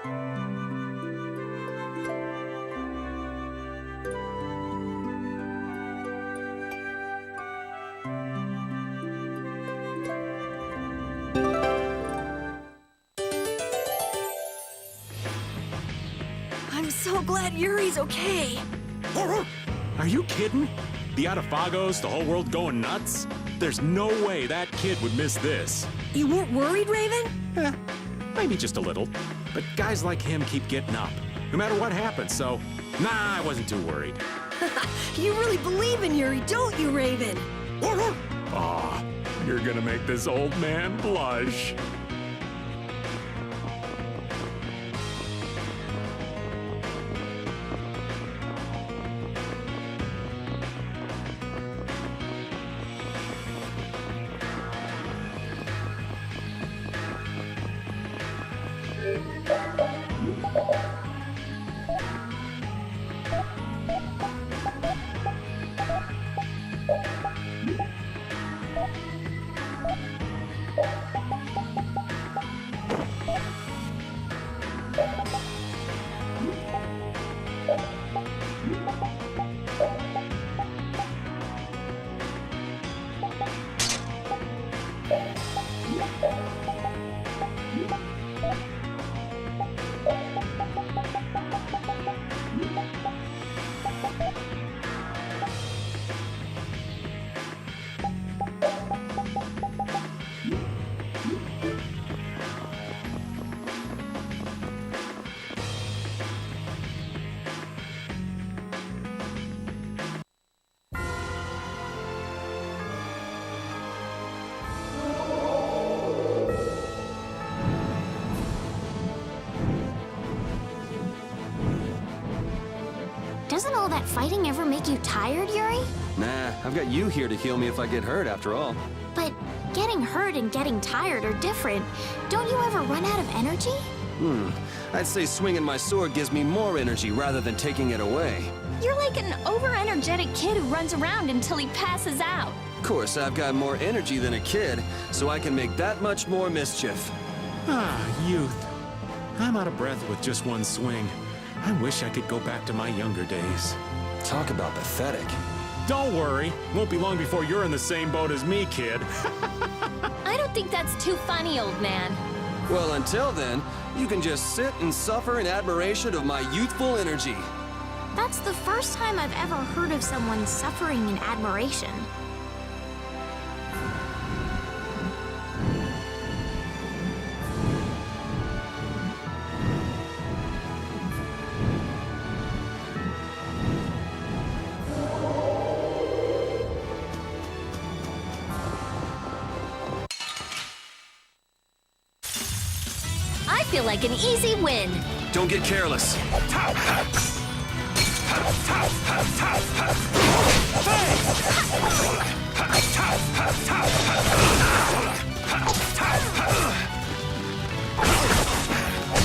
I'm so glad Yuri's okay. Are you kidding? The Adafagos, the whole world going nuts? There's no way that kid would miss this. You weren't worried, Raven? Maybe just a little. But guys like him keep getting up, no matter what happens, so nah, I wasn't too worried. You really believe in Yuri, don't you, Raven? Aw, you're gonna make this old man blush. Doesn't all that fighting ever make you tired, Yuri? Nah, I've got you here to heal me if I get hurt, after all. But getting hurt and getting tired are different. Don't you ever run out of energy? I'd say swinging my sword gives me more energy rather than taking it away. You're like an over-energetic kid who runs around until he passes out. Of course, I've got more energy than a kid, so I can make that much more mischief. Ah, youth. I'm out of breath with just one swing. I wish I could go back to my younger days. Talk about pathetic. Don't worry. Won't be long before you're in the same boat as me, kid. I don't think that's too funny, old man. Well, until then, you can just sit and suffer in admiration of my youthful energy. That's the first time I've ever heard of someone suffering in admiration. I feel like an easy win. Don't get careless.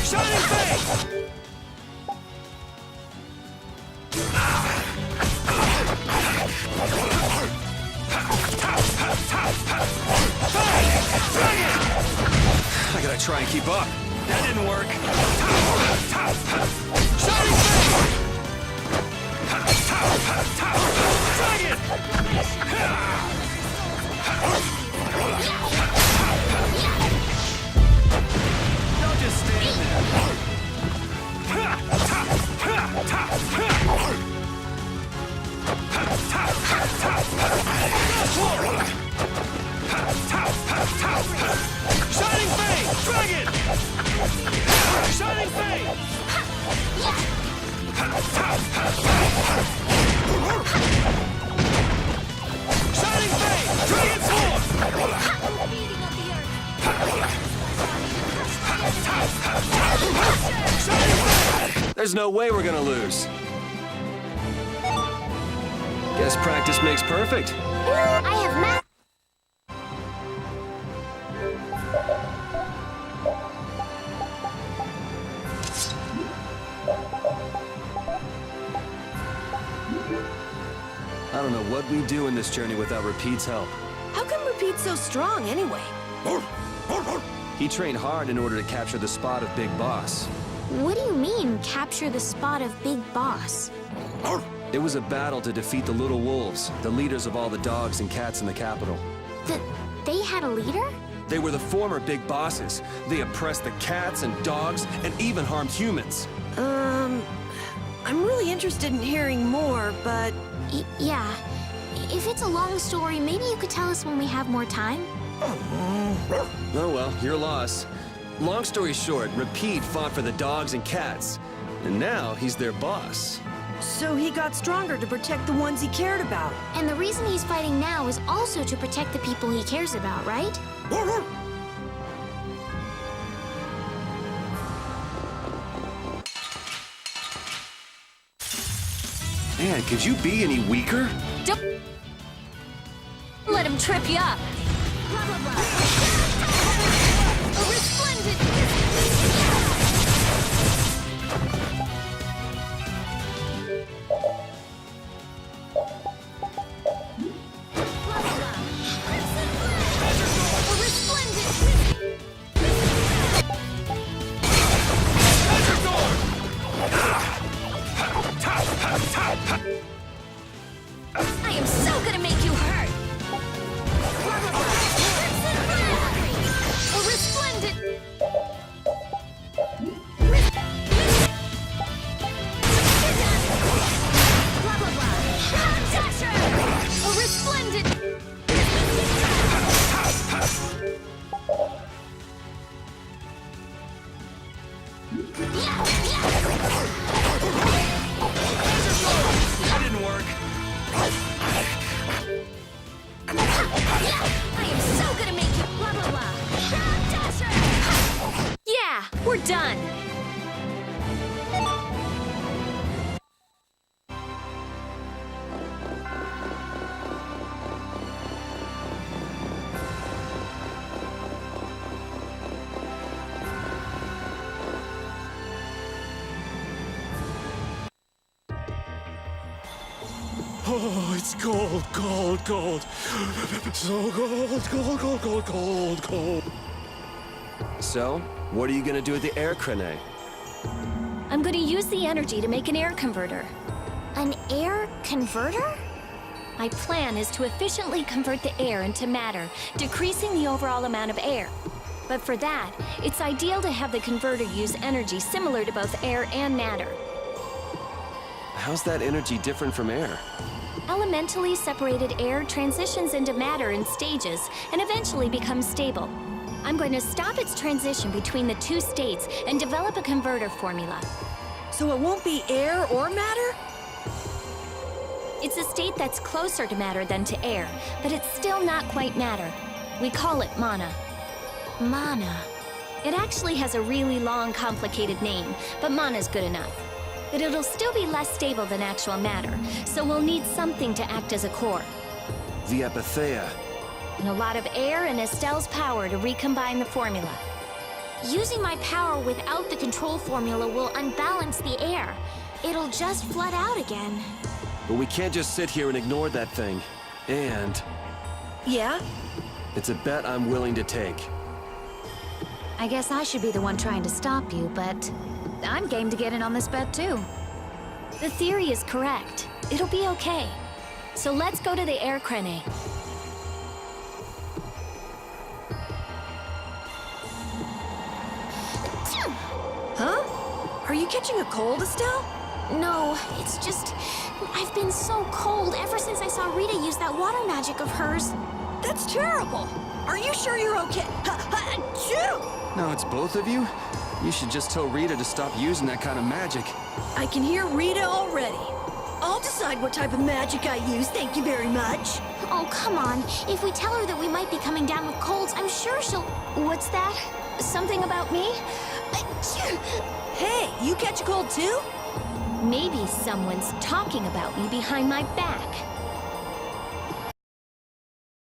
Shining face! I gotta try and keep up. That didn't work. Shining face! Dragon! Don't just stand there. Shining face! Dragon! Shining face! Shining face! Dragon sword! There's no way we're gonna lose. Guess practice makes perfect. I have math. I don't know what we do in this journey without Repeat's help. How come Repeat's so strong, anyway? He trained hard in order to capture the spot of Big Boss. What do you mean, capture the spot of Big Boss? It was a battle to defeat the little wolves, the leaders of all the dogs and cats in the capital. They had a leader? They were the former big bosses. They oppressed the cats and dogs and even harmed humans. I'm really interested in hearing more, but... Yeah. If it's a long story, maybe you could tell us when we have more time? Oh well, your loss. Long story short, Repeat fought for the dogs and cats. And now he's their boss. So he got stronger to protect the ones he cared about. And the reason he's fighting now is also to protect the people he cares about, right? Man, could you be any weaker? Don't let him trip you up. Blah, blah, blah. A resplendent... Blah, blah, blah. Crimson Blade. A resplendent... I am so gonna make you hurt! Blah, blah, blah. Crimson Blade! A resplendent... Blah, blah, blah. Dasher! A resplendent... That didn't work. I am so gonna make you... Blah, blah, blah. Dasher! Yeah, we're done. Oh, it's cold, cold, cold. So cold, cold, cold, cold, cold, cold. So, what are you gonna do with the air crane? I'm gonna use the energy to make an air converter. An air converter? My plan is to efficiently convert the air into matter, decreasing the overall amount of air. But for that, it's ideal to have the converter use energy similar to both air and matter. How's that energy different from air? Elementally separated air transitions into matter in stages and eventually becomes stable. I'm going to stop its transition between the two states and develop a converter formula. So it won't be air or matter? It's a state that's closer to matter than to air, but it's still not quite matter. We call it mana. Mana. It actually has a really long, complicated name, but mana's good enough. But it'll still be less stable than actual matter, so we'll need something to act as a core. The Vesperia. And a lot of air and Estelle's power to recombine the formula. Using my power without the control formula will unbalance the air. It'll just flood out again. But we can't just sit here and ignore that thing. And Yeah? it's a bet I'm willing to take. I guess I should be the one trying to stop you, but I'm game to get in on this bet too. The theory is correct. It'll be okay. So let's go to the air crane. Huh? Are you catching a cold, Estelle? No, it's just... I've been so cold ever since I saw Rita use that water magic of hers. That's terrible! Are you sure you're okay? Achoo! Now it's both of you? You should just tell Rita to stop using that kind of magic. I can hear Rita already. I'll decide what type of magic I use, thank you very much. Oh, come on. If we tell her that we might be coming down with colds, I'm sure she'll... What's that? Something about me? Achoo! Hey, you catch a cold too? Maybe someone's talking about me behind my back.